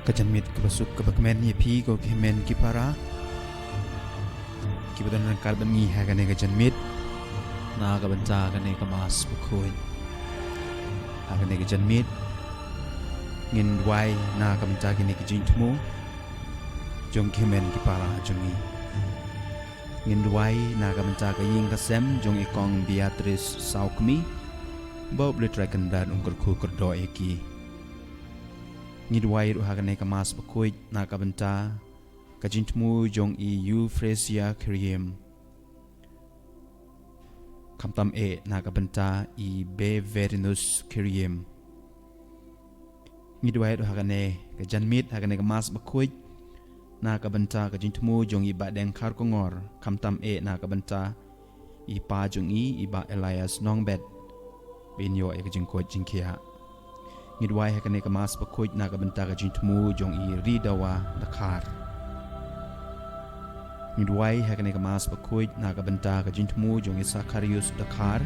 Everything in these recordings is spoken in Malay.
Kajanmit kebasuk kebakmen yepi ko kemen kipara kibudan kalban ngi hagane kajanmit na kabanta kane kamas bukoy hagane kajanmit ngin wai na kabanta kane kajintmo jong kemen kipara jongi ngin wai na kabanta kaying kasem jong ikong Beatrice Saukmi bob le trakandan ungkur ku kerdo eki ngidwai ru hagane kamas bakoy na kabanta kajintmu jong i Euphrasia Kriem kamtam e na kabanta i Beverinus Kriem ngidwai ru hagane kajanmit hagane kamas bakoy na kabanta kajintmu jong i badeng karkongor kamtam e na kabanta i pa jong i ba Elias Nongbet binyo e kajingko jingkia ngidwai hakane kamas bakoy na kabanta kajintmu jong i Ridawa Dakar ngidwai hakane kamas bakoy na kabanta kajintmu jong i Sakarius Dakar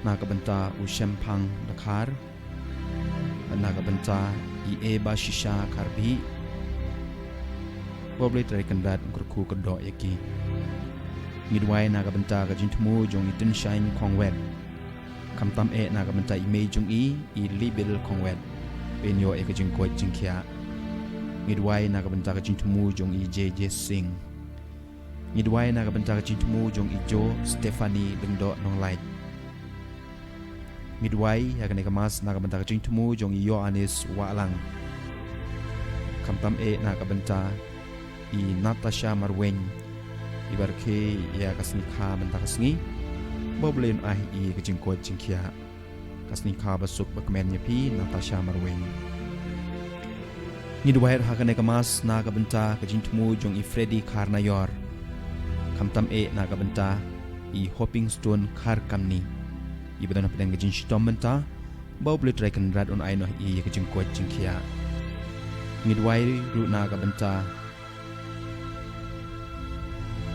na kabanta Ushempang Dakar na kabanta i Eba Shisha Karbi boble trekandat ngurku kedo yaki ngidwai na kabanta kajintmu jong i Tinshine Kongwet kamtam e na kabanta imei jung i libil kongwet penyo e kajingko jingkia ngidwai na kabanta kajintmu jong i JJ Singh ngidwai na kabanta kajintmu jong i Jo Stephanie Dengdo Nonglait ngidwai hakane kamas na kabanta kajintmu jong i Yohanes Walang kamtam e na kabanta i Natasha Marweng ibarke ya kasnikha banta kasngi Boblin i kajingko jingkia kasni ka basuk bakmen yapi Natasha Marweng ngidwai hakane kamas na kabanta kajintmu jong i Freddy Karnayor kamtam e na kabanta i Hopping Stone Kar Kamni ibadana pedang kajing shitom banta bobli trekan rad on aino i kajingko jingkia ngidwai ru na kabanta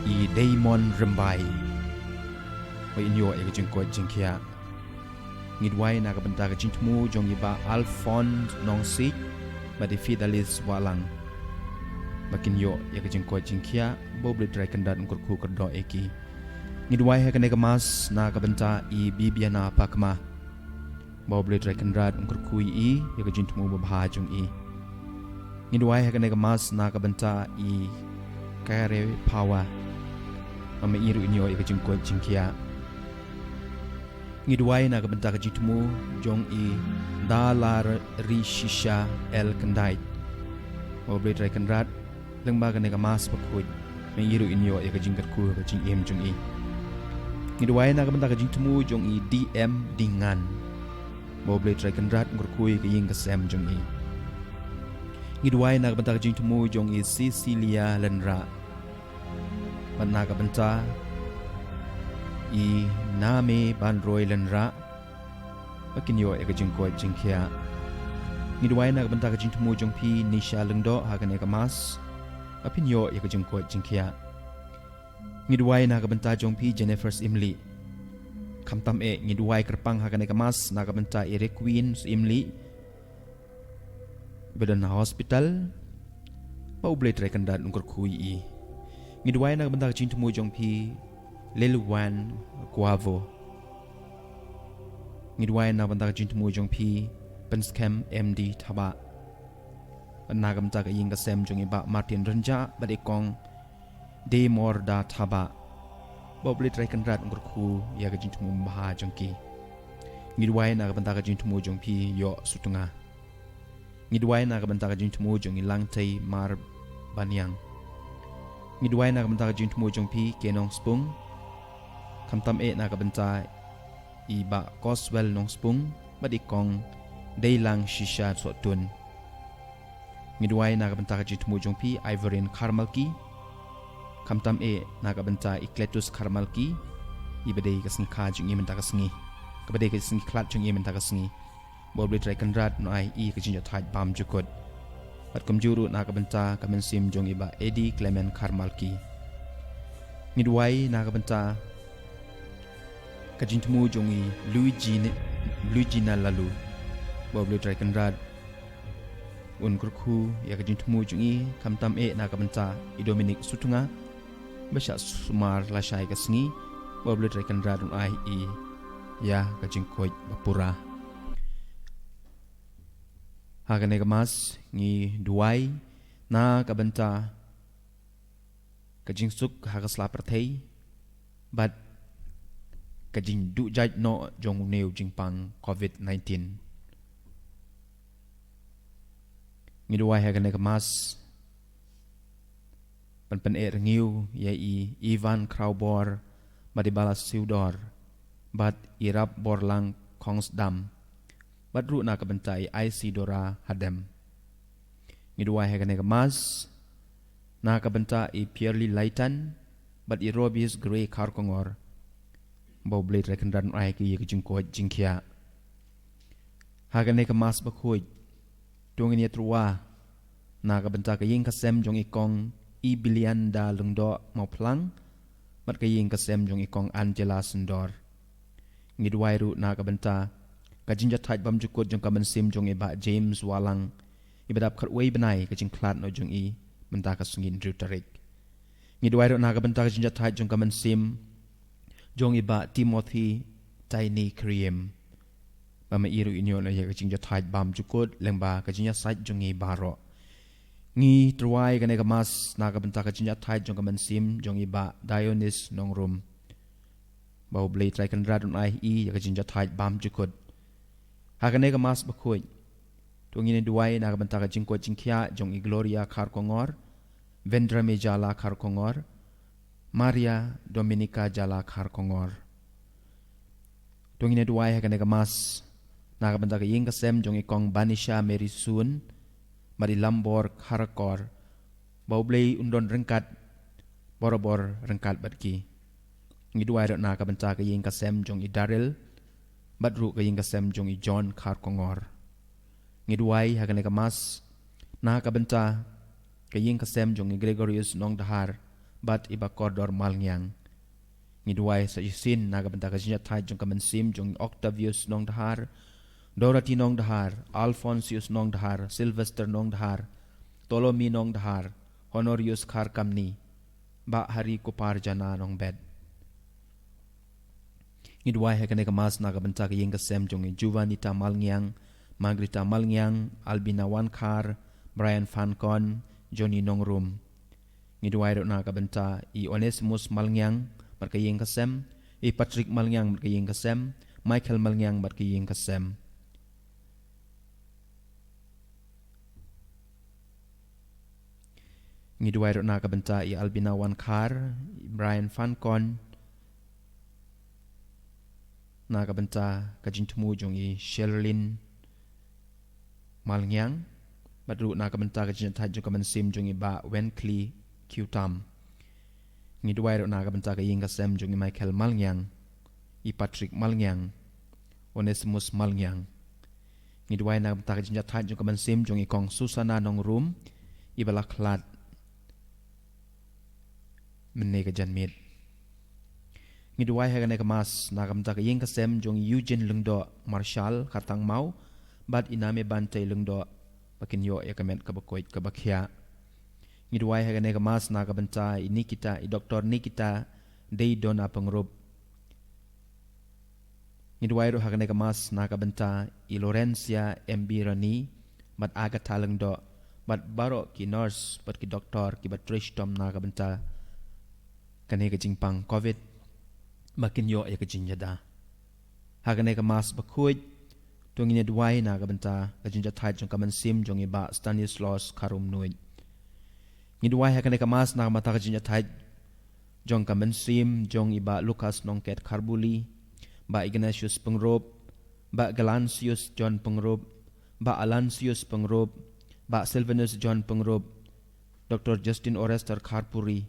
i Daimon Rembai inyo e kajingko jingkia ngidwai na kabanta kajintmu jong iba Alphonse Nongsik badi Fidelis Walang makinyo e kajingko jingkia boble trekandat ngurku kerdo eki ngidwai hakane kamas na kabanta i Bibiana Pakma boble trekandat ngurku i e kajintmu babha jong i ngidwai hakane kamas na kabanta i Kare Pawa mama iru inyo e kajingko jingkia ngidwai na kabanta kajintmu jong i Dalar Rishisha El Kandait oble trai kanrat lengba kane kamas bakoy me yiru inyo e kajingkat ku kajing em jong i ngidwai na kabanta kajintmu jong i DM Dingan oble trai kanrat ngurkui kaying kasem jong i ngidwai na kabanta kajintmu jong i Cecilia Lenra na kabanta i Name Banroy Lenra makinyo e kajingko jingkia ngidwai na kabanta kajintmu jong pi Nisha Lengdo hakane kamas apinyo e kajingko jingkia ngidwai na kabanta jong pi Jennifer's Imli kamtam e ngidwai kerpang hakane kamas na kabanta i Requeen Imli badan hospital pauble trekandan ungkur kui i ngidwai na kabanta kajintmu jong pi Lilwan Guavo ngidwai na kabanta kajintmu jong pi Penskem MD Thaba na kabanta kaying kasem jong iba Martin Renja badikong De Morda Thaba boble trekandat ngurku ya kajintmu baha jongki ngidwai na kabanta kajintmu jong pi Yo Sutunga ngidwai na kabanta kajintmu jong ilang tai Mar Banyang ngidwai na kabanta kajintmu jong pi Kenong Spung kamtam e na kabanta iba Coswell Nong Spung badikong Deilang Shisha Sotun ngidwai na kabanta kajintmu jong pi Ivorin Karmalki kamtam e na kabanta i Cletus Karmalki ibadei kasngka jong i menta kasngi kabadei kasngi klat jong i menta kasngi boble trai kanrat no ai i kajinjo thai bam jukot at kumjuru na kabanta kamensim jong iba Eddie Clement Karmalki ngidwai na kabanta kajintmu jong i Luigi na lalu boble trai kanrat un kurku ya kajing temu jungi kamtam na kabanta I Dominic Sutunga basha sumar lasai kasngi bablet rekan radun ai ya kajing koi bapura hagane kamas ngi duai na kabanta kajing suk hagasla perthei but kajing du jaj no jong neu jingpang COVID-19 Ngiduai hagane kemas pen ngiu yai Ivan Kraubor badibala siudor bat irap borlang kongsdam bat ru na kebentai IC Dora hadem Ngiduai hagane kemas na kebenta purely laitan bat Robis Grey Karkongor bau blade rekendan ai ki jingko jingkia hagane kemas bakhuj Tung ini truwa na kabenta kaying kasem jong ikong bilian da lungdo mau plang mat kaying kasem jong ikong Angela Sendor ngidwai ru na kabenta kajinja thaj bam jukut jong kamen sim jong iba James Walang ibadap khatwei benai kajing klat no jong benta kasungin ru tarik ngidwai ru na kabenta kajinja thaj jong kamen sim jong iba Timothy Tiny Kriem Bama iru inyo na ya kajing jathat bam jukut lengba kajing sait jongi baro ngi truai kane kamas na kabenta kajing jathat jong kaman sim jongi ba Dionis nongrum bau blade trai kan radun ai ya kajing jathat bam jukut hagane kamas bakoi tungi ne duai na kabenta kajing ko jingkhia jongi Gloria Karkongor Vendra Mejala Karkongor Maria Dominica Jala Karkongor tungi ne duai hagane kamas Nakabenta kaying kasem jong ikong Banisha Mary Sun Mari Lambor Karakor Baublay undon rengkat Borobor rengkat batki Ngiduay dot nakabenta kaying kasem jong I Daryl Badru kaying kasem jong I John Karkongor Ngiduay hagane kamas Nakabenta kaying kasem jong I Gregorius Nong Dahar Bat iba Kordor Malngyang Ngiduay sa isin nakabenta kaying jatay jong kamansim jong Octavius Nong Dahar Dorothy Nong Dahar, Alphonsius Nong Dahar, Sylvester Nong Dahar, Ptolemy Nong Dahar, Honorius Khar Kamni, Ba Hari Kupar Jana Nong Bed. Ngidwai hekane kamas nakabenta kaying kasem jong Juvanita Malngyang, Margarita Malngyang, Albina Wankar, Brian Fancon, Johnny Nongrum. Ngidwai ro nakabenta Onesimus Malngyang, markaying kasem, Patrick Malngyang markaying kasem, Michael Malngyang markaying kasem. Ngiduay ro nakabenta Albina Wankar, Brian Fancon, nakabenta kajintumu jong Sherlyn Malngyang, badru nakabenta kajinta jong kamansim jong ba Wenkli Kutam. Ngiduay ro nakabenta kaying kasem jong Michael Malngyang, Patrick Malngyang, Onesimus Malngyang. Ngiduay nakabenta kajinta jong kamansim jong ikong Susana Nongrum, Ibalaklat Menega Janmit. Ngiduai hagane kamas nakamta kaying kasem jong Eugene Lungdo Marshall Katang Mau bat iname bantay Lungdo pakinyo ya kamet kabakoit kabakya. Ngiduai hagane kamas nakabanta Nikita Dr. Nikita Daydona Pangrub. Ngiduai ro hagane kamas nakabanta Lorencia MB Rani bat Agatha Lungdo bat baro ki nurse bat ki doktor ki bat Trish Tom nakabanta kane kajingpang COVID makin yo ya kajing yada hagane kamas bakuj tungine duai na kabenta kajing jathay jong kamansim jong iba Stanislaus Karum Nuit ngiduai hagane kamas na kamata kajing jathay jong kamansim jong iba Lucas Nongket Karbuli ba Ignatius Pengrob ba Galansius John Pengrob ba Alansius Pengrob ba Sylvanus John Pengrob Dr. Justin Orester Karpuri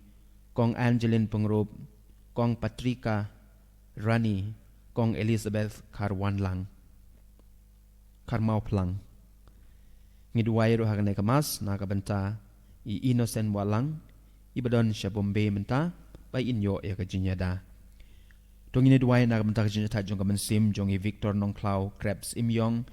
Kong Angeline Pengrob, Kong Patrika Rani, Kong Elizabeth Karwanlang, Karmau Plang. Ngiduay ro hagane kamas nakabenta Innocent Walang, ibadon siya Bombay menta, bay inyo ya kajinyada. Tong iniduay nakabenta kajinyata jong kamansim jong Victor Nongklaw Krebs Imyong,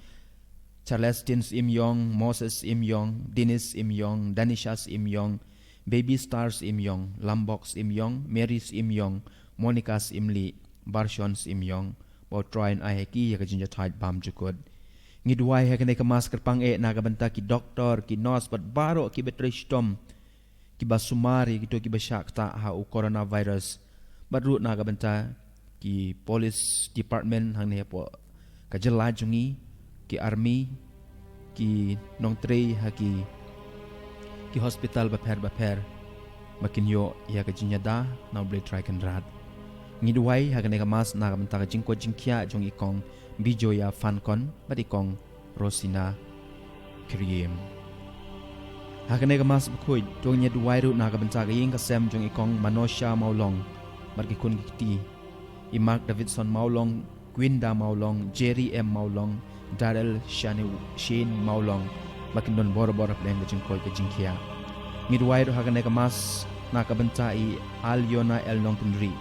Celestine Im Yong, Moses Im Yong, Dennis Im Yong, Danishas Im Yong, Baby Stars Im Yong, Lambox Im Yong, Marys Im Yong, Monica's Im Lee, Barshons Im Yong, Bautroin ai heki ya kajinja tait bam jukod. Ngidwai hakane ka masker pang nagabanta ki doktor ki nurse bat baro ki betrishtom ki basumari kito ki bashakta ha u coronavirus badru nagabanta ki police department hang ne po ka jela jungi ki army ki nongtrei ha ki hospital baper makin yo ya ka jinyada na ble try kan rad ngidwai hakane ka mas nagabanta ka jingko jingkia jong ikong Bijoya Fancon Badikong Rosina Kriem Hakane ka mas bukhoy Jong nyed wairu na kabanta ka ying kasem jong ikong Manosha Maulong Markikun kiti I Mark Davidson Maulong Gwinda Maulong Jerry M Maulong Darrell Shane Maulong Bakindon boro-boro pleng ka jingkoy ka jingkia Ngid wairu hakane ka mas na kabanta I Alyona El Nong Tindri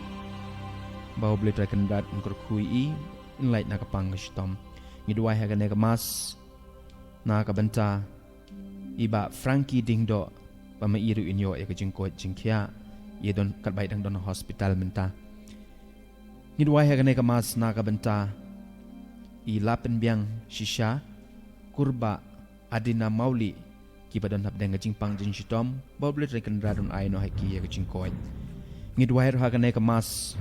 Bawo beli trakan dat ngkur kui I Inlight na kapang ngastom ngidwai hagane mas na kabanta iba Frankie Dingdo pamairu inyo e kajingko jingkia ye don katbai dang don hospital menta ngidwai hagane mas na kabanta I lapen biang shisha kurba adina mauli kiba don habdeng kajingpang jingshitom boblet rekan radon ai no haki ye kajingko ngidwai hagane mas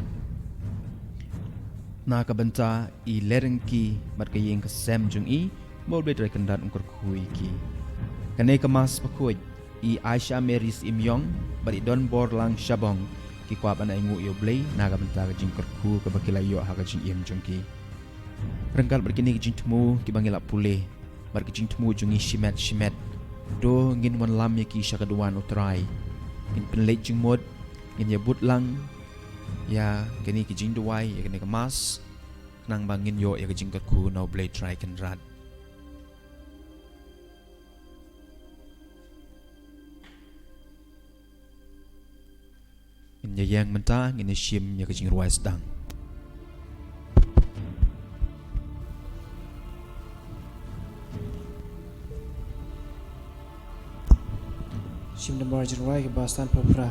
na kabanta I lereng ki mat kayeng ka sem jung I bolbe dre kandat ungkur kui ki kane ka mas pakuj I Aisha Marys Im Yong bari don bor lang shabong ki kwap ana ingu yo blay na kabanta ka jing kurku ka bakilayo ha ka jing im jung ki rengkal berkini ki jing temu ki bangila pule bar ki jing temu jung I shimet do ngin wan lam ye ki syakaduan utrai in penlej jing mod ngin ya but lang ya kini kijing duwai ya kini kemas nang bangin yo ya kijing kerku no blade try kan rad in ya yang menta ngin shim ya kijing ruai sedang shim de margin ruai ke bastan papra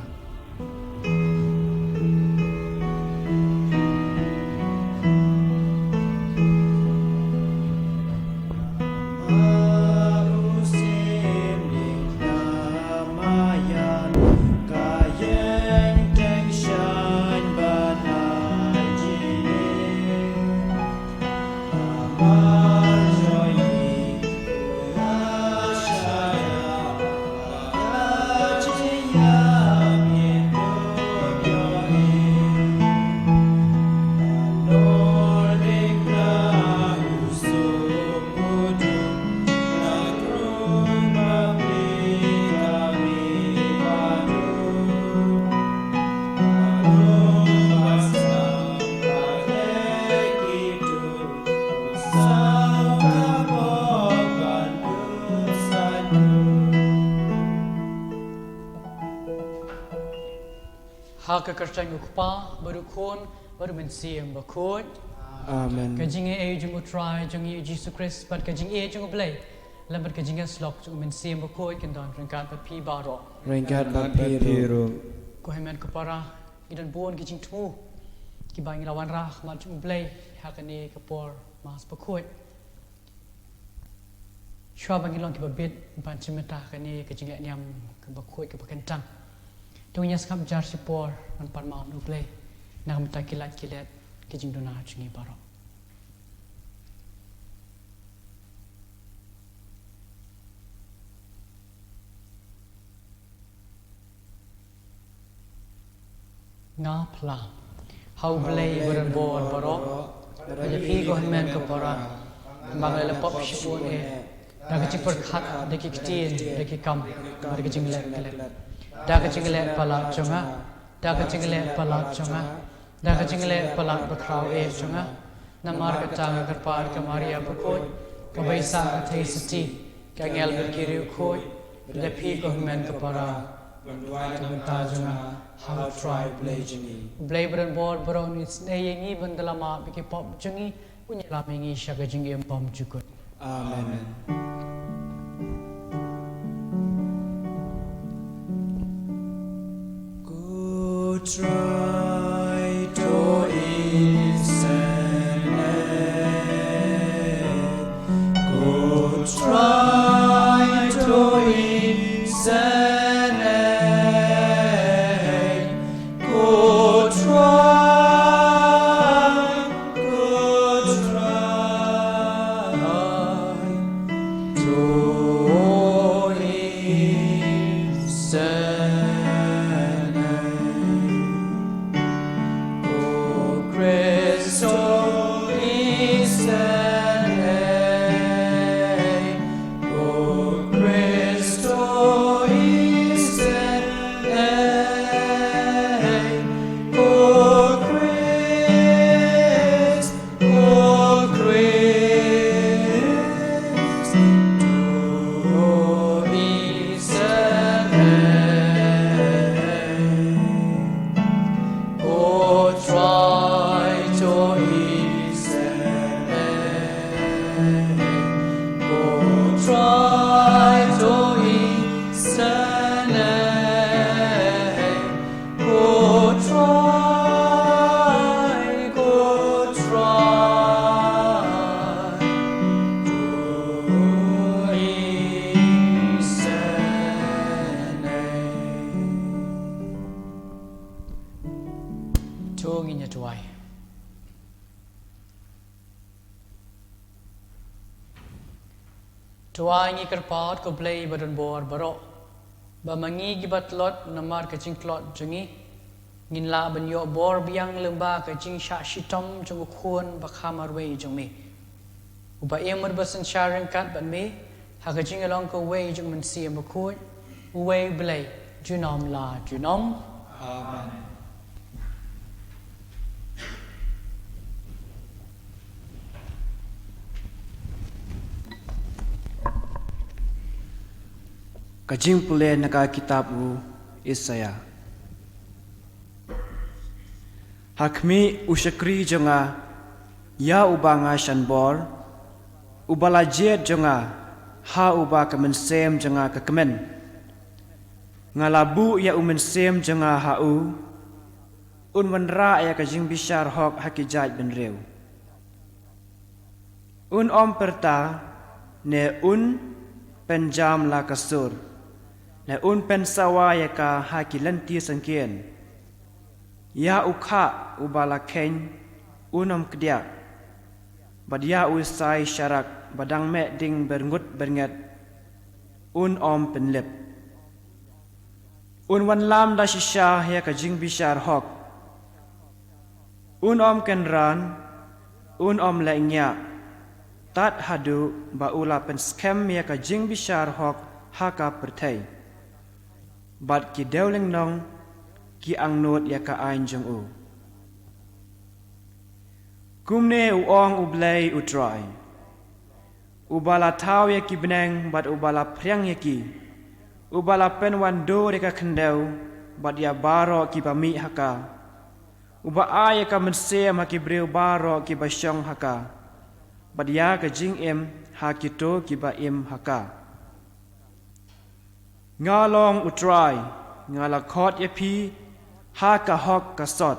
Haka kerjaan ukpa baru kon baru mensiam bakut. Amen. Kajing jung utrai jung Jesus Christ but kajing jung blay. Lambat kajing slok jung mensiam bakut kendan rengkat pi baro. Rengkat papiru. Ko hemen kepara idan bon kajing tu. Ki bang lawan rah mat jung blay hakani kapor mas bakut. Shwa bang ilong ki babit ban cimeta kani kajing nyam ke bakut ke pakentang. Tunya skam jar sipor man par maun uplay na mata kilat kijing dona chungi baro nga pla how play beran bor baro aja pi go men ko para bangal pop shipon na kicik per khat de kiktin de kikam mar kicing let dah kecinglet pala chunga dah kecinglet pala chunga dah kecinglet pala berkrau chunga namar ketang kerpar kemaria berkoi kebaisa kathai seti kangel berkiri koi lepi government kepara kebenta chunga how try blajini blabran board brown is nayengi bandalama biki pop chungi punya lamingi syaka jingi empam jukut Amen. Go try to Go try to Go try Tuong inya tuai. Tuai ngi kerpat ko blay badan bor barok. Ba mangi gibat lot namar ka cingklot jengi. Ngin la ban yo bor biang lemba ka cing sha shitom jong khun ba khamar wei jong me. Uba emar basan sharing kat ban me ha ka cing along ko wei jong man si ba khun. Wei blay junom la junom. Amen. Kajing pule naka kitab u Isaya. Hakmi usyakri jonga ya ubanga shanbor ubala jet jonga ha uba kamensem jonga kakemen ngalabu ya umensem jonga ha u unwanra ya kajing bishar hok hakijaj ben rew un om perta ne un penjam la kasur ne un pen sawaya ka hakilanti sangkien ya ukha ubala ken unom kedia badia usai syarak badang me ding berngut bernget un om penlep un wan lam da shisha ya ka jing bishar hok un om kenran un om laingya tat hadu ba ula pen scam ya ka jing bishar hok haka pertai bat ki deuling nong ki angnot ya ka ain jong u kumne u ong u blai u try ubala taw ya ki beneng bat ubala priang ya ki ubala pen wan do ya ka khendeu bat ya baro ki pami haka uba a ya ka mensem haki breu baro ki basyong haka bat ya ka jing em hakito ki ba em haka ngalong u try ngala khot ya pi ha ka hok ka sot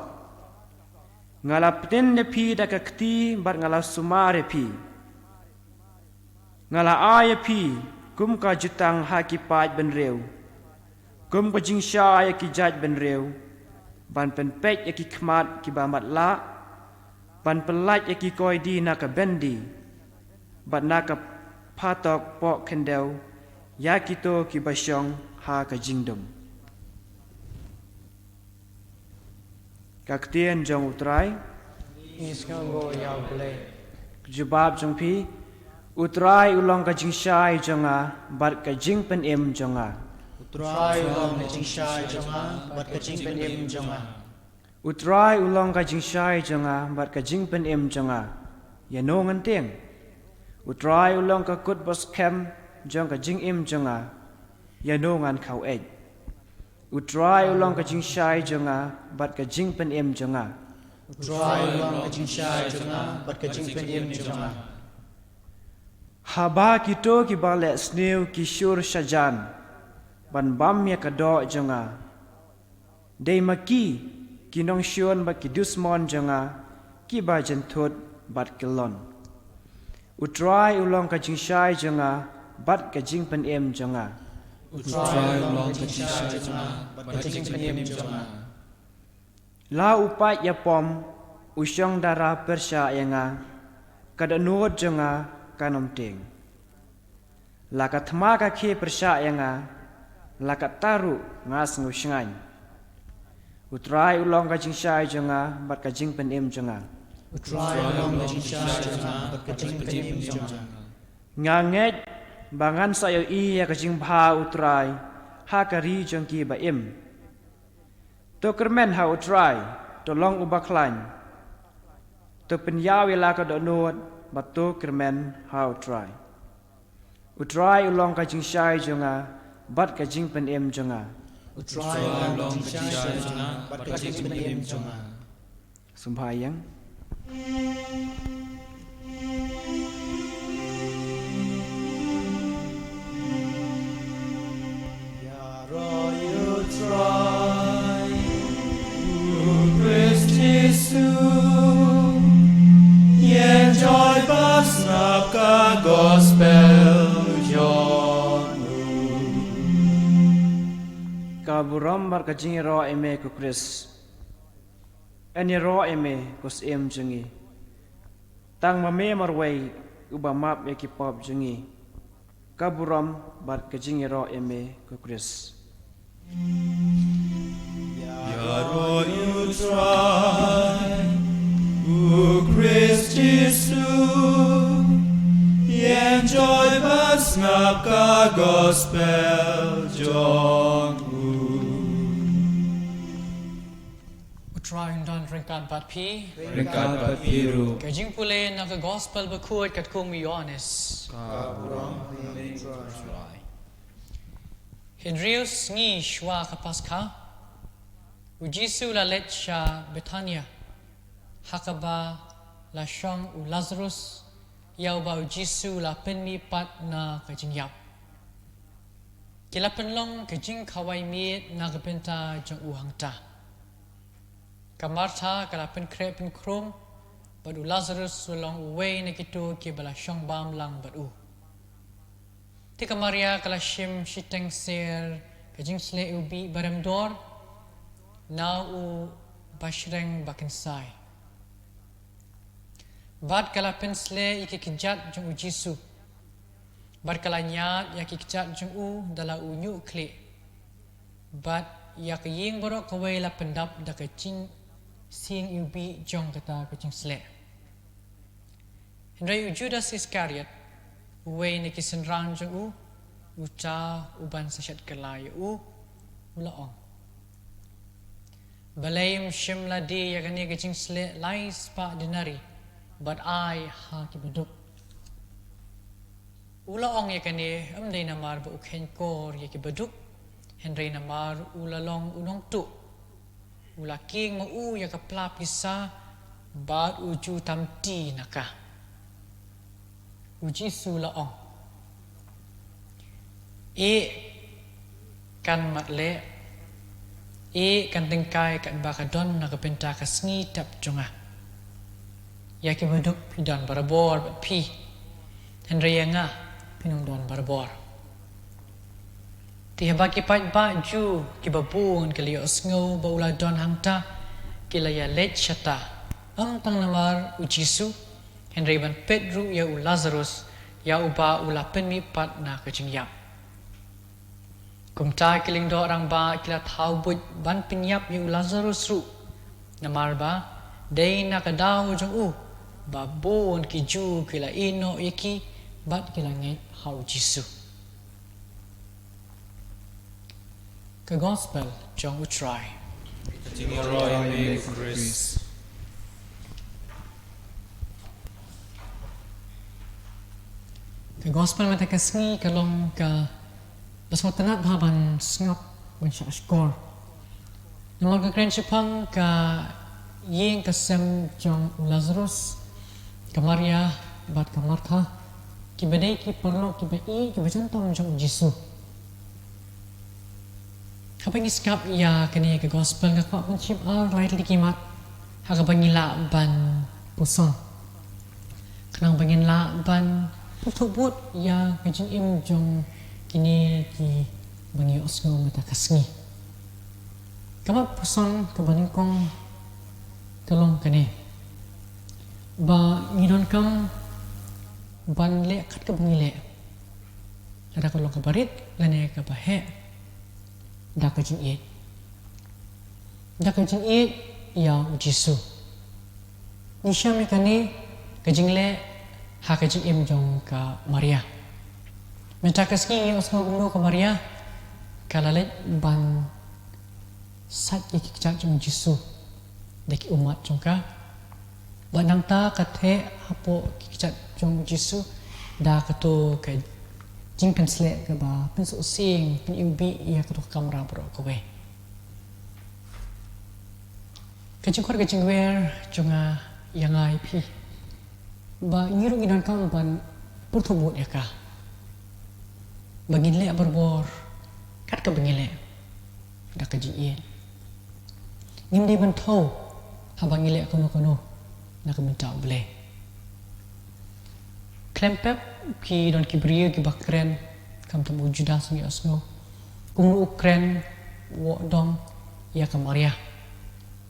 ngala pten ne pi da ka kti bat ngala sumare pi ngala ay pi kum ka jutang ha ki paj ben rew kum ka jing sha ya ki jaj ben rew ban pen pek ya ki khmat ki ba mat la ban pelaj ya ki koi di na ka bendi bat na ka phatok po khendeu ya ki to ki basyong ha ka jingdom kaktien jong utrai Iskango yaw blay. jubab jong pi utrai ulong ka jing shai jonga bat ka jing pen em jonga Utrai ulong ka jing shai jonga bat ka jing pen em jonga utrai ulong ka jing shai jonga bat ka jing pen em jonga ya no ngan tieng utrai ulong ka kut bos kem jong ka jing em jonga ya no ngan khau ej utrai ulong ka jing shai jonga bat ka jing pen em jonga Utrai ulong ka jing shai jonga bat ka jing pen em jonga Haba kito ki bale sneu ki syur syajan ban bam ya kado jonga dei maki kinong syon ba ki dusmon jonga ki ba jentut bat kelon utrai ulong ka jingshai jonga bat ka jing pen em jonga Utrai long ka jingshai jonga bat ka jing penim jonga la upai ya pom usyong dara persya yanga kada nuot jonga kanom ting la ka thma ka khe persya yanga la ka taru ngas ngusngai utrai ulong ka jingshai jonga bat ka jing pen em jonga Utrai long ka jingshai jonga bat ka jing penim jonga nganget bangan sayo I ya ka jing bha utrai ha ka ri jong ki ba im to kermen ha utrai to long ubaklan to pen ya wela ka do nuot bat to kermen ha utrai ulong ka jingshai jonga bat ka jing pen em jonga Utrai long ka jingshai jonga bat ka jing penim jonga Sembahyang. Ya royu try Christ Jesus Yen joy basnap ka gospel John Kaburam bar ka jing ro eme ku Chris. Ani ro eme kus em jungi. Tang ma me marway uba map e ki pop jungi. Kaburam bar ka jing ro eme ku Chris. Ya royu try Christ Jesus Yen joy basnap ka gospel John Utrai dan ringkat bat pi Ringkat bat biru ka jing pule na ka gospel bakut kat kung Yohanes Henrius ngi shwa ka paska Ujisu la let sha Betania Hakaba la shong u Lazarus Yau ba Ujisu la penmi pat na ka jing yap Kila penlong ka jing kawai miet na ka penta jang u hangta Kamarta kala pen krep pen krum Badu Lazarus ulong uwe na kitu ki bala shong bam lang badu Tika Maria kala shim shiteng ser ka jing sle ubi barem dor Now u bashreng bakinsai Bad kala pensle iki kijat jung u Jisu Bad kala nyat ya kijat jung u dala u nyu kli Bad ya kiying borok kawai la pendap da kacing sing ubi jong kata kacing sle Henry u Judas Iscariot uwe ni kisenrang jung u uca uban sasyat kelai u ulaong Balayim shimla di ya kani kacing sle lai spa dinari But I ha ki beduk Ula ong ya kani amday namar ba ukhen kor ya ki beduk Henry namar ula long unong tu Ula king mo u ya ka plapisa Bad uju tamti naka Uji sula ong kan matle kan tengkai kan bakadon na kapenta ka sngi tap junga Ya ki beduk pidan barabor bat pi Henry nga pinung don barabor Tiha baki pat baju ki babun ki liyo sngo ba ula don hangta ki la ya let shata ang tang namar u Jisu Henry ban Pedro ya u Lazarus ya uba ula penmi pat na kajing yap Kumta kiling do orang ba kila thau buj ban pinyap ya u Lazarus ru namar ba day na kadaw jong u babon ki ju kila ino iki bat kila ngai hau Jisu Ka gospel jong utrai Ka gospel mata ka sngi kalong ka basmo tanat baban sngot ban sya skor Namang ka kren sipang ka ying kasem jong Lazarus ka Maria bat ka Martha Kibadai ki perlu kibai ki contoh macam Yesus. Apa yang sikap ya kini ke gospel ke kau mencip right lagi mat. Hak bangila ban puson. Kenang bangila ban putubut ya kajin im jong kini ki bangi osgo mata kasngi. Kamat puson kebaning kong tolong kene. Ba ngidon kam ban le kat ke bangi le. Ada kolong ke barit lane ke bahe. Da kajin it. Da kajin it ya Yesus. Nisha mekani kajing le ha kajing im jong ka Maria. Minta kasih osno umno ka Maria kalalet ban sat ikicak jong Yesus deki umat jong ka banang ta kathe hapo ikicak jong Yesus da kato ka jing pensle ka ba penso sing pen ubi ya kato kamera bro ko we kajing kor kajing wer jonga yang ai pi ba ngiru ginan kam ban purthobot ya ka bangin le berbor kat ka bangin le da kajing ie ngim di ban thau ha bangin le kono na ka minta ble klempep ki don ki brio ki bakren kam tamu judas ni asno kum ukren wo dong ya ka Maria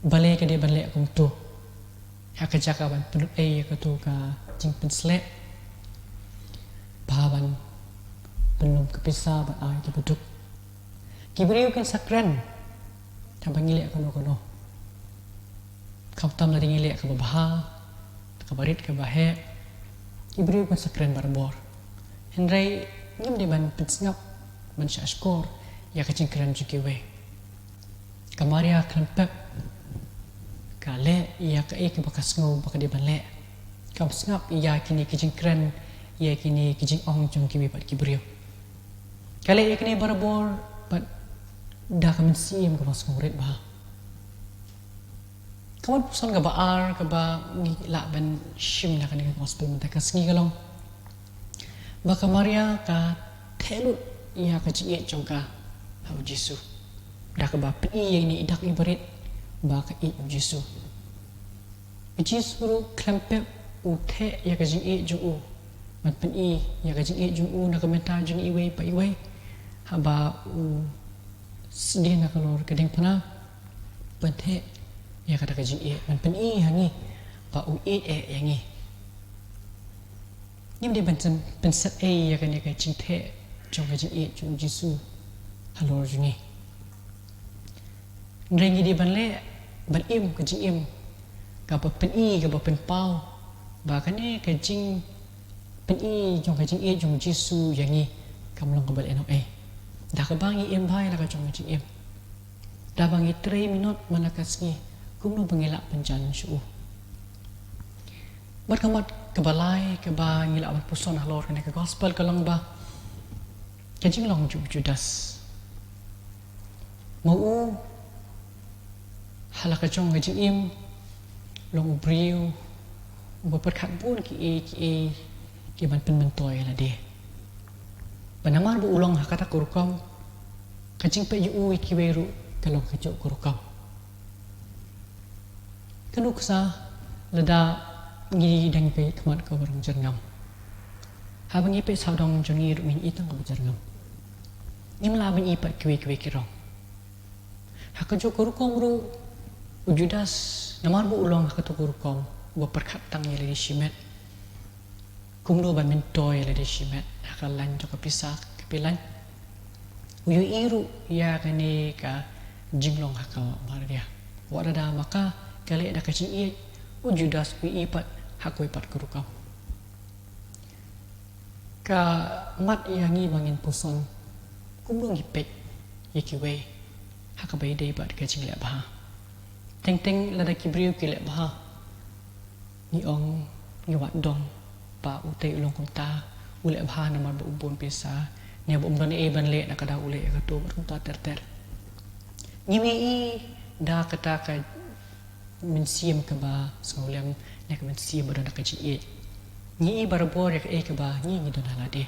bale ka dia bale kum tu ha ka jaka ban penut ya ka tu ka jing pensle baban belum kepisah ban ai ki beduk ki brio kan sakren ta bangile kono kau tam la dingile ka baha ka barit ka bahe ki brio kan sakren barbor henry ngim di ban pensngap ban syashkor ya ka cingkren jukiwe ka Maria klempep kale ia ka ek bakas ngau baka di ban le ka sngap ia kini kijing kren ia kini kijing ong jong kiwi pat kibrio kale ia kini barbor pat da ka mensiam ka mas ngurit ba kawan pusan ka baar ka ba ngi la ban shim na kani gospel menta ka sngi galong baka Maria ka telut ia ka jinge jong ka hau Yesus da ka ba pi ini idak ibarit ba ka i Yesus Yesus ru klempep uthe ya ka jinge jong u mat pen i ya ka jinge jong u na ka menta jong i wei pa i wei ha ba u sedih na kalor kedeng pana penthe ya kata ka jinge man pen i hangi pa u i yangi nim de ben pensat ya kan ya ka jingthe jong ka jinge jong Yesus halor jungi rengi di ban le ban im ka jing im ka pa pen i ka pa pen pau ba kan e ka jing pen i jong ka jinge jong Yesus yangi kamlong ka bal eno da ka bangi im bai la ka jong jing im da bangi 3 minut manakasngi kumno bangila panjan syu bat kamat kebalai ke ba ngila ban puson halor kan ka gospel kalong ba ka jing long Judas mau halaka jong ka jing im long brio ba perkat bun ki ban pen mentoy la de banamar bu ulong hakata kurukam kajing pe yu ki weru kalau kacok kurukam kanuksa lada ngi dang pe khamat ka barang jerngam ha bangi pe saudong jongi ru min itang ka jerngam nim la ban ipat kwe kirong ha kacok kurukam ru Judas namar bu ulong hakata kurukam ba perkat tang yele shimet kumdo ban mentoy le shimet hakalan jok pisah kepilan uyu iru ya kani ka jinglong hakal maria wadada maka kale da kacing i Judas wi ipat hakoi pat kurukam ka mat yangi bangin puson kumdo ngipet yikiwe hakabai dei bat kacing le bah teng lada kibrio ki le bah ni ong ni wat dong pa utei ulong kota ule bah namar bu ubon pisa ni bu umdan ban le nakada ule ka to kota ter ngimi i da kata ka mensiam ka ba sengolem nek mensiam bodo nak ji ni barabor yak e kaba ni ngi dona lade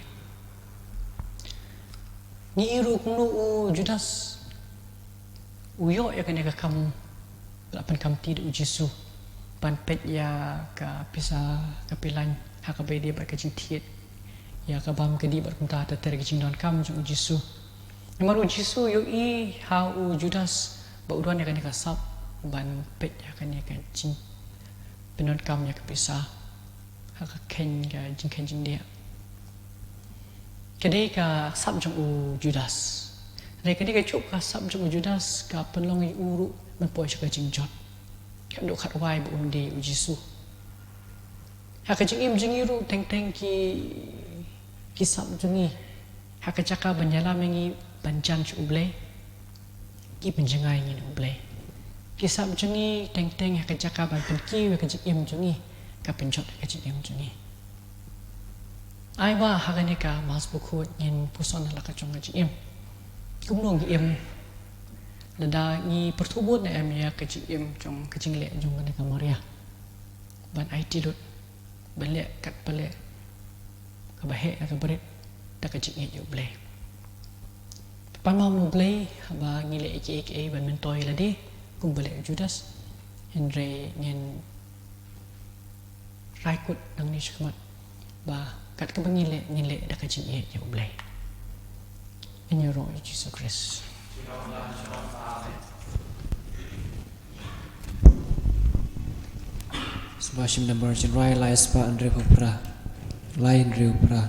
ni iru kunu u Judas uyo yak ne ka kam lapan kam ti u Jesu pan pet ya ka pisa ka pilan ha ka be dia ba ka jing tiet ya ka bam ka di bar kum ta ta ter ka jing don kam jong Jesu Namaru Jesu yo i ha u Judas ba uruan yak ne ka sap ban pet yak ne ka jing penon kam yak pisa ka ken ka jing dia kadai ka sab jong u Judas re kadai ka chuk ka sab jong u Judas ka penlong i uru man poi ka jing jot ka do khat wai bu di u Jesu ha ka jing im jing iru teng ki sab jong i ha ka chaka banyala mengi banjan chu ble ki penjengai ni ble ki sab jong i teng ha ka chaka ban pen ki we ka jing im jong i ka penjot ka jing im jong i ai ba haganika mas buku yin puson la ka chong ji em kum nong gi em la da ni pertubut na em ya ka ji em chong ka jing le jong ka maria ban ai ti lut ban le kat pale ka ba he ka bret ta ka ji ngi yo ble pan ma mu ble ba ngi le ki ban men toy la di kum bale Judas Henry ngen raikut nang ni shkmat ba kat ka ngile da ka jing ye yo ble in your Lord Jesus Christ Sebashim number jen rai lai spa andre pra lai andre pra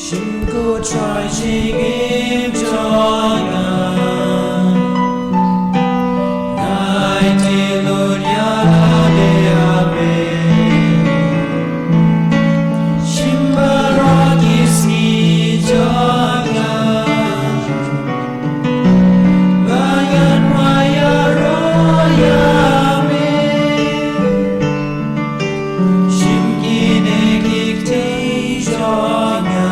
Shimko try chingim jona Nai tilun yala de abe Shimbaraki si jona Bayan waya roya me Shimkine kikti jona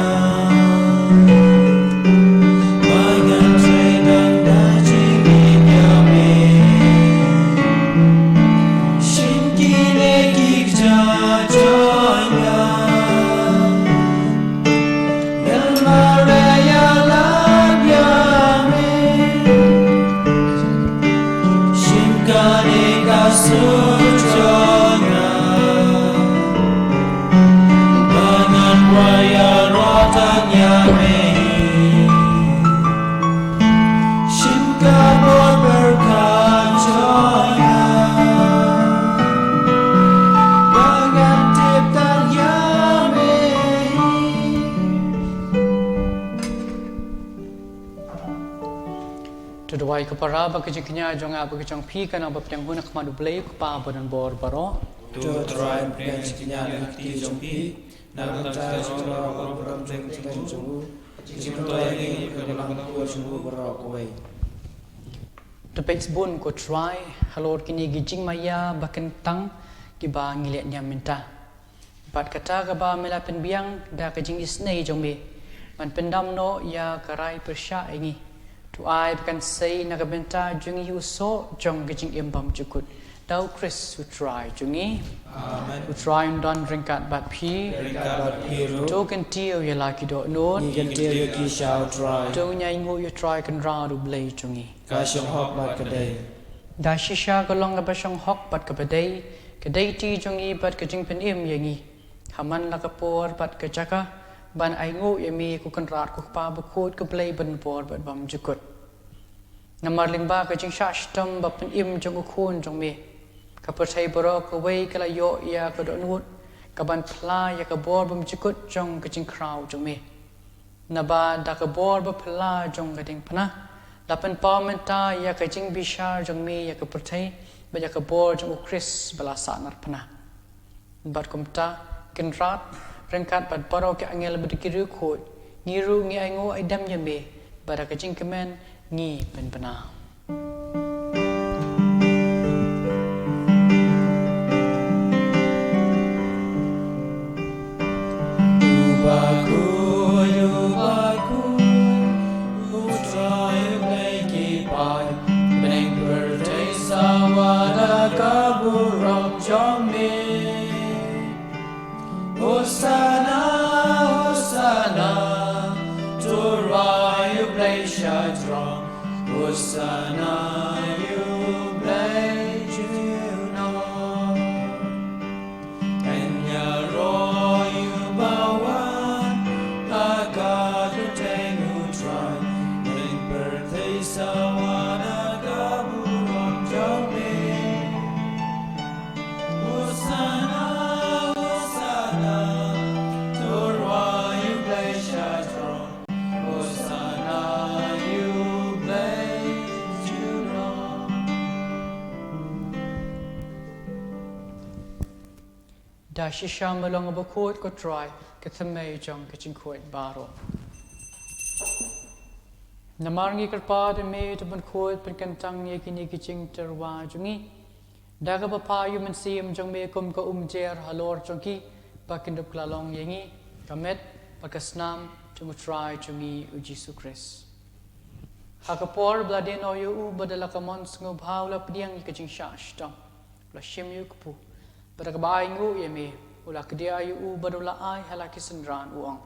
Tudwai kapara ba kejiknya jonga ba kejong pi kana ba pyang hunak madu blai pa badan bor baro to try and plan chinya ti jompi na ta jora program jeng jeng jungu jing to ni ka lang ko jungu baro ko wei to page bun ko try halor kini gijing maya ba kentang ki ba ngile nya minta bat kata ka ba mela pen biang da kejing isnei jombe man pendam no ya karai persya ingi tu ai kan sei na kabenta jungi hu so jong gijing imbam jukut dau Chris who try jungi amen who try and don drink at bat pi to kan tio ya laki do no ni kan tio ki shall try to nyai ngu you try kan ra du blai jungi ka shong hok bat ka dei da shisha ko long ba shong hok bat ka badai ka dai ti jungi bat ka jing pen im yangi haman la ka por bat ka chaka ban ai ngu yami ku kan rat ku pa ba khot ka blai ban por bat bam jukut namar lingba ka jing shashtam ba pen im jong khon jong me ka perthai boro ka wei ka la yo ya ka do nut ka ban phla ya ka bor bam jukut jong ka jing kraw jong me na ba da ka bor ba phla jong ka ding phna la pen pa menta ya ka jing bishar jong me ya ka perthai ba ya ka bor jong Chris bala sa nar phna bat kumta kin rat rengkat bat baro ke angel berdikir khoi ngiru ngi ai ngo ai dam yame bara ka jing kemen งีเป็นปนา Hosanna, Hosanna, to Rai you play Shadron. Hosanna, you play Junon. And Yaro, you bawan, God to take who try. Bring birthday, Sawana, Gaburam, Jome. Hosanna. Da shisham along a court go try, get the may junk kitchen court barrow. Namarngi karpa de may to ban court, but can tang yakini kitching terwa jungi. Dagaba you man see him jung me come go jer halor junki, back in the klalong yangi, kamet, bakasnam, to try jungi ujisu Chris. Hakapor bladin or you badalakamons no howla pdiang kitching shash dom, flashim you kapu. Berkabai ngu yemi ulak dia yu badula ai halakisandran uang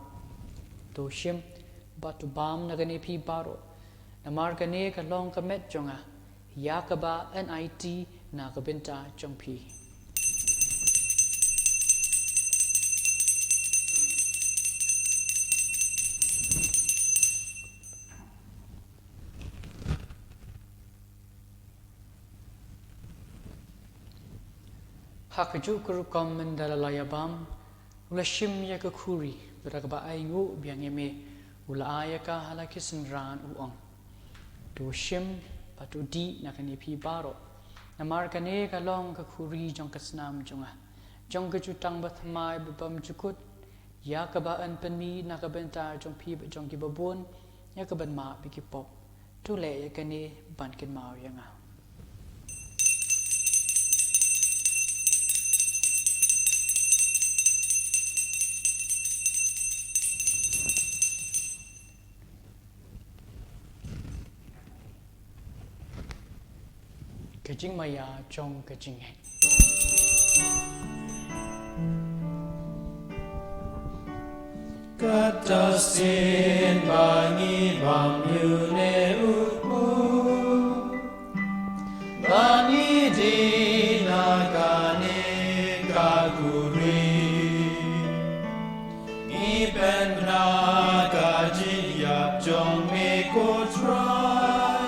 to shim batu bam nagani pi baro namar kane ka long kamet jonga yakaba nit na kabinta jongpi Hakaju kurukam mendalayabam ulashim yakakuri beragba aingu biangeme ulayaka halakisanran uang to shim patu di nakani pi baro namar kane kalong kakuri jong kasnam jonga jong kajutang bathmai bebam jukut yakaba an penmi nakabenta jong pi jong kibabun yakaban ma bikipop to le yakane bankin mau yanga Kajing maya chong kajing hai. Kata sin bangi bam yune upu Bani di nakane kaguri Ipen bna kaji yap jong me ko try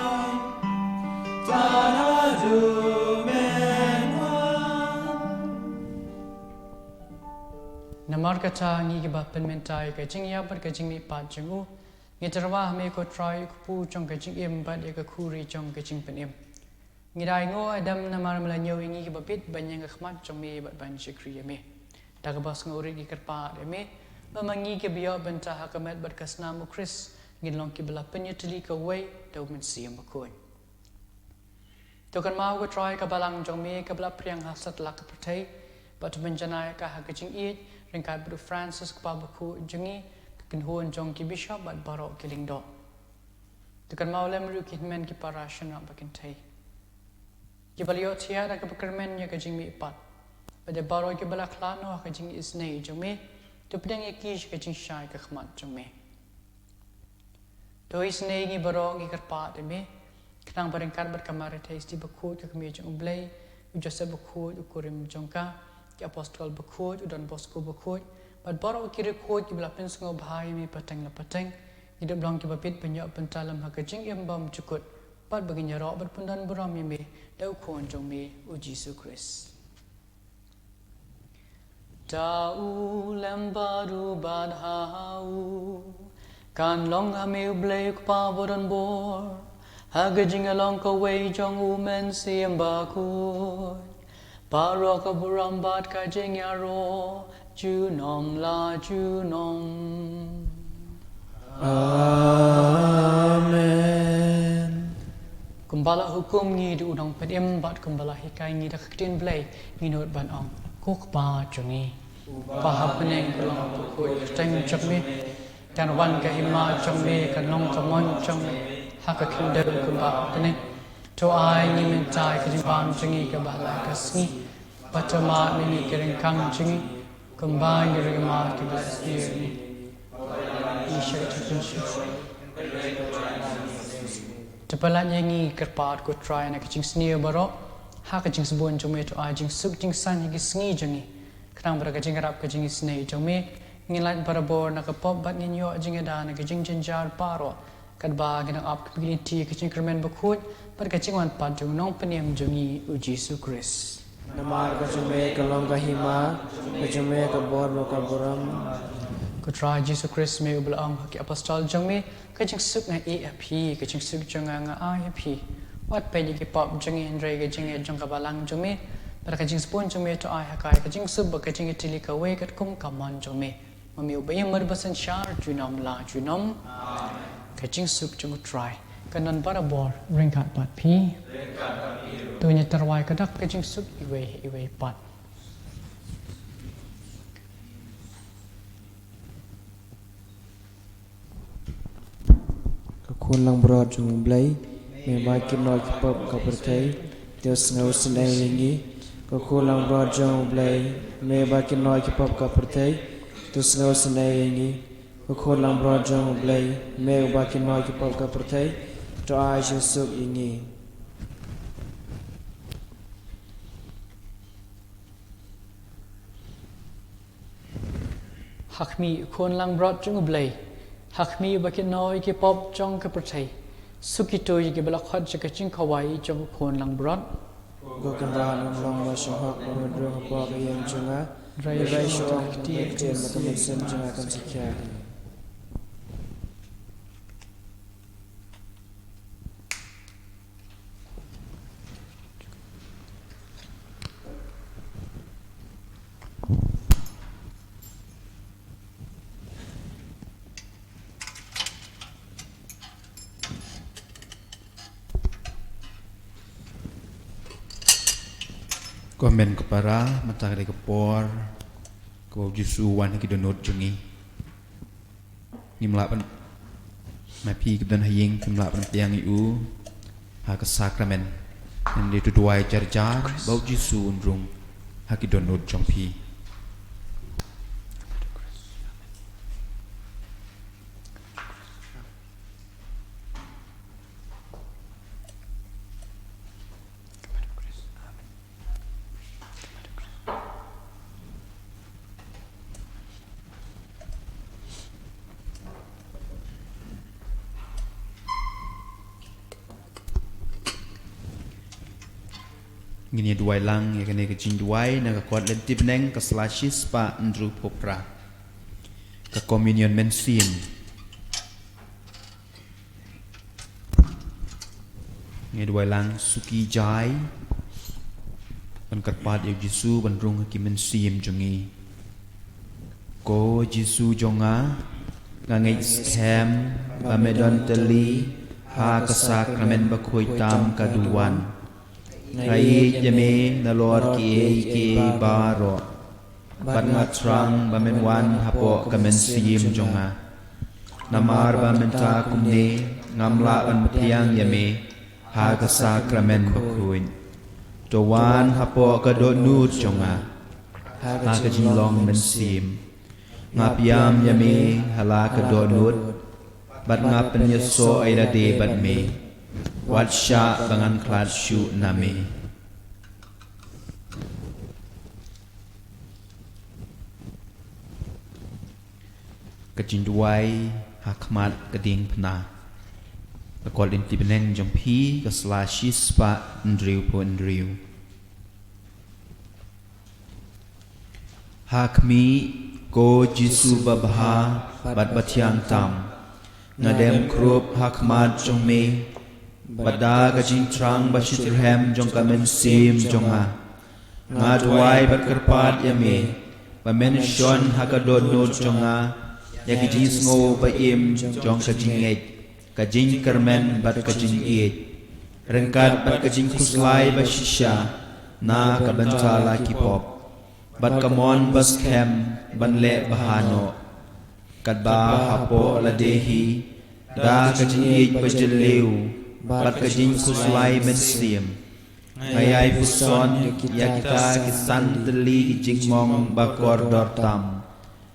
Namar kata ngi ba penmentai ka jing ya bar ka jing mi pa jingu ngi terwa me ko try ku chong ka jing em ba de ka khuri chong ka jing pen em ngi dai ngo adam namar mala nyo ngi ba pit banyang ka khmat chong me ba ban shikri me da ka bas ngori gi karpa de me ba mangi ke biya benta hakamet bar kasna mu Chris ngi long ki bla penyetli ka wei do men siam ba ko to kan mau ko try ka balang jong me ka bla priang hasat la ka prthai but menjanai ka ha ka jing it ringkat Bro Francis kepabaku jengi kenhuan jong ki bishop bat barok kiling do. Tukan maulem ru kitmen ki parashana bakin tai. Ki balio tia da ka pakermen ya ka jingmi pat. Bade barok ki bala klano ka jing isnei jongme tu pedang ikish ka jing shai ka khmat jongme. To isnei ngi barok ngi karpa de me kenang baringkat bat kamare tai sti bakut ka kemi jong blai ujasa bakut ukurim jongka ki apostol bakut udan bosku bakut bat baro ki rekod ki belapin sungo bahai mi pateng la pateng hidup blang ki bapit penyak pentalam ha kajing embam cukut bat baginya ro bat pundan buram mi dau khon jong mi u Jesu Christ Tau lembaru badhau kan long ame blek pa bodan bor ha kajing along ka wei jong u men siam bakut Paro ka burambat ka jengyaro Junom la junom Amen kumbala hukum ngi du udang pedim bat kumbala hikai ngi dak tin blai ngi not ban ong kok ba chungi pahap peneng kelong pukul teng chakmi dan wan ka hima chakmi kanong kamon chakmi haka kinder kumba peneng to ai ngi min tai kajibam chungi ka bala kasni patama ngi kering kang chungi kumba ngi rigma ki bless you Isha Tepalat yangi kerpat ko try na kaching sneer baro ha kaching sabon jome to a jing suk jing san higi sngi jangi krang bara kaching rap kaching snei jome ngilat bara bor na kapop bat ngin yo jing ada na kaching janjar paro kad ba gina up kapilin ti kaching kermen bakhut par kaching wan pat jong nong peniam jangi u Jesu Christ Namar ka jume ka long ka hima ka jume ka bor mo ka buram ko try Jesu Christ me ubla ang haki apostol jong me kaching suk na AFP kaching suk jong nga IFP wat pe gi pop jong in re ga jing jong ka balang jong me par kaching spon jong me to ai hakai kaching sub ba kaching itili ka we kat kum ka man jong me mami ubay mar basan shar junam la junam kaching suk jong try kanan para bor ring kat pat pi tu nya terwai kadak kaching suk iwe pat Kun lang broad jung blai me ba kin no ki pop ka pertai Dios ngau senai lingi ko kun lang broad jung blai me ba kin no ki pop ka pertai Dios ngau senai lingi ko kun lang broad jung blai me ba kin no ki pop ka pertai to ai Jesus lingi hakmi kon lang broad jung blai hakmi bakin noi ki pop jong ka prathai sukito yi ki balak khat ka ching khawai jong kon lang broad go kan ra long ma shong hak ma dro pa ka yang junga rai shong ti te ma ka sen junga kan sikya Komen kepara matahari kepor kau Jesu wan ki donot jungi ngimla pan mapi kedan haying ngimla pan tiang iu ha ke sakramen yang dituduai jarjar bau Jesu undrung ha ki donot jongpi ngini duai lang ya kene ke jin duai na ka kwat len tipneng ka slashis pa ndru popra ka communion mensin ngini duai lang suki jai ban karpat ya Jesu ban rung ki mensim jungi ko Jesu jonga ngangai scam ba medon teli ha ka sakramen ba khoi tam ka duwan Rai jame nalor ki baro bat ngatrang bamen wan hapo kamen sim jonga namar bamen ta kumne ngamla an piang yame ha ka sakramen bakruin to wan hapo ka do nut jonga ha ka jilong men sim ngapiam yame hala ka do nut bat ngapen yeso aida de bat me Watsha bangan klat shu name Kajinduai hakmat kading pna Akol inti beneng jompi kaslashis pa ndriu po ndriu Hakmi ko Jesu babha bat batyang tam Ngadem krup hakmat jongme Bada kajing trang bashitram jong kamen sim jonga Ngadwai berkerpat yame Bamen shon hakadon not jonga Yakijis ngo ba im jong kajing et Kajing kermen bat kajing et rengkat bat kajing kuslai bashisha na kabantala kipop bat kamon bas kem banle bahano kadba hapo ladehi da kajing ij bajeleu bat kajing kuslai menslim ayai puson ya kita kisan deli kijing mong bakor dortam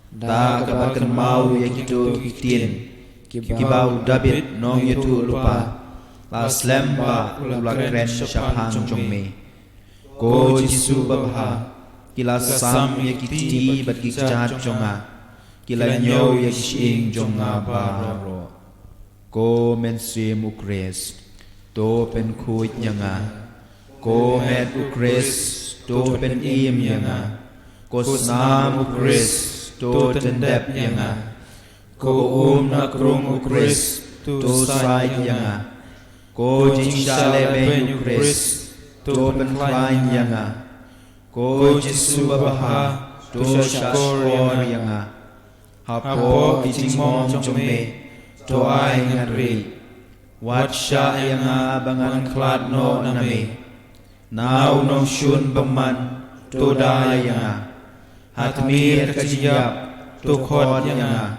da kabakan mau ya kitu kitien kibau David nong yutu lupa la slemba ula kren shaphang jongme ko jisu babha kila sam ya kiti bat kichat jonga kila nyo ya kishing jonga baro ko mensim ukres to pen khuit nyanga ko met ukres to pen im nyanga ko snam ukres to tendep nyanga ko na krung ukres to sai nyanga ko jinshale ben ukres to pen klain nyanga ko jisu baha to shashor nyanga hapo kijingmom jome to ai ngari watsha yanga bangan klat no name now no shun baman to da yanga hatmir kajiyap to khot yanga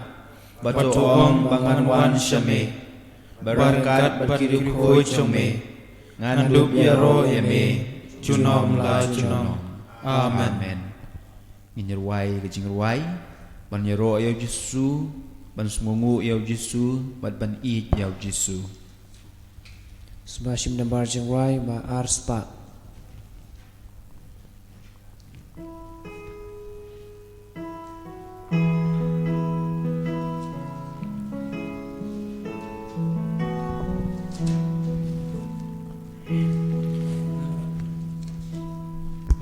batuong bangan wan shame barakat bakiru khoi chome ngandup yaro yame chunom la chunom amen nginirwai kajingirwai ban yaro yaw jisu ban smungu yaw jisu ban i yaw jisu Sebashim nambar jengwai ma arspa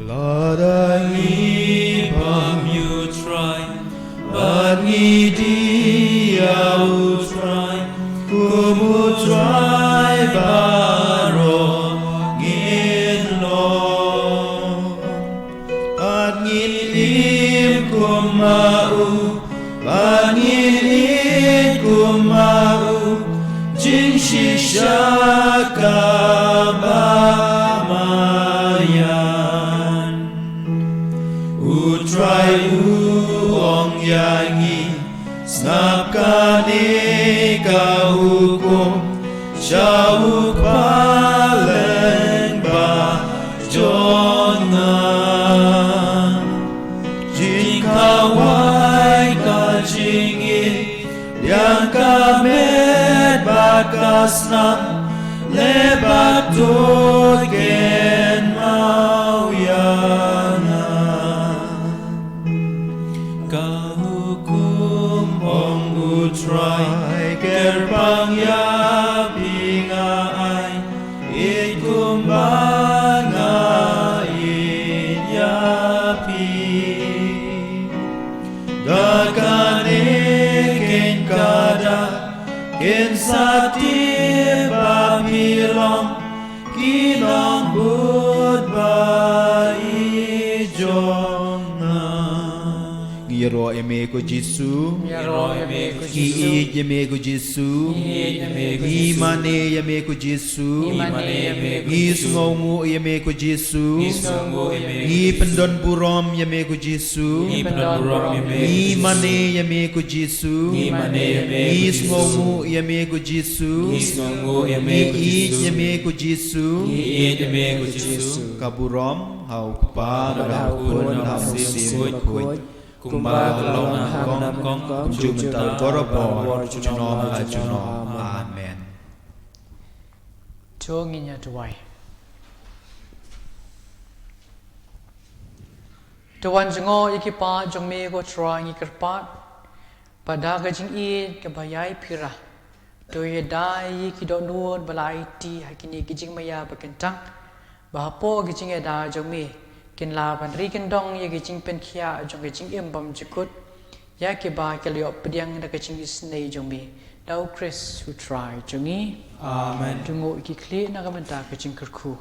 Lord, I need you try, but need you try, kumu try baro ngin lo, at ngin lim kumau, at ngin kumau, jing shisha kabamaya. Try uong yangi snap kani ka hukum syau palen ba jona jika wai ka jingi yang kamet bakasna lebat token mau yana kahukum ong utrai kerbang ya pinga ai it kumbanga it ya pi dakane ken kada ken sati bapilong kinong bud bai jona Yero eme ko Jisu, ki eme ko Jisu, imane eme ko Jisu, isngomu eme ko Jisu, ipendon burom eme ko Jisu, imane eme ko Jisu, isngomu eme ko Jisu, eme ko Jisu, kaburom hau pa kun hau sim kun Kumba long kong jumental gorobor junom la junom amen. Chonginya tuwai. Tuan jengo ikipa jongme go tra ngi kerpat pada gajing I kebayai pira. To ye dai ki do nuot balai ti hakini gijing maya bakentang bahapo gijing eda jongme kin la ban ri kin dong ye gijing pen khia jong gijing embam chikut ya ke ba ke liop pediang da gijing isnei jong me dau Chris who try jongi amen tungo ki kli na ga menta gijing kerku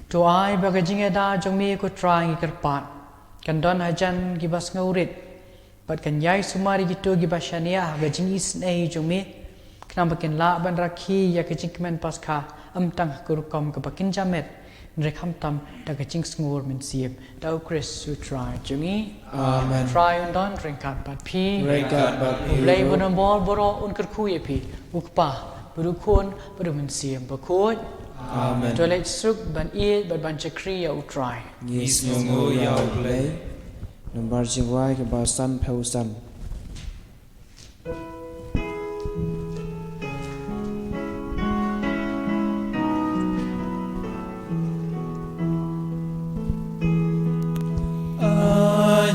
to ai ba gijing da jong me ko try ngi kerpat kan don hajan gi bas ngaurit bat kan yai sumari gitu gi basania gijing isnei jong me Kenapa kin la ban rakhi ya kecing kemen paskha tang kurukom ke bakin jamet nrekam tam da kecing sngur min siep da Chris su try jungi Amen. try on don ringkat bat pi Ringkat bat pi. Ulay bonon bor boro un kerku ye pi ukpa berukun beru min siep bakut Amen. toilet suk ban ban chakri ya utrai Ngis ngungu yau blay. Number jiwai ke basan pausan.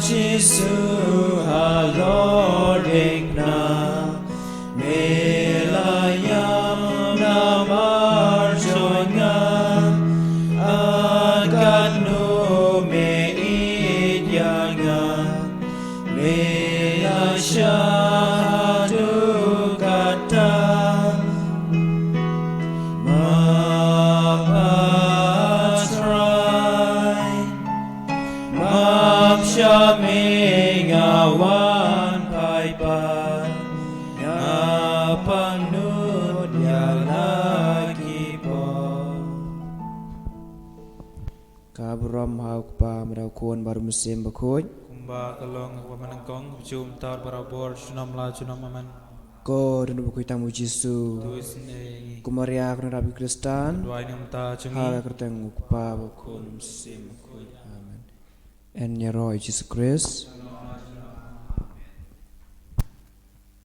Jesus, our Lord, igna, melayam namar joinga, agat no me idyanga, me ashadu kata, Shaming awan paipan Ngapanud yalaki po Kabram hau pa merakuan baru musim bakut. Kumba kalong wamanangkong Jum tar barabor Sunam la sunam aman Ko dan bakut tamu Jisu. Tuis ne Kumaria kena Rabi Kristan. Dua ini umta cungi Hala kerteng ukpa bakut musim bakut. Amen. En Roy Jesus Christ.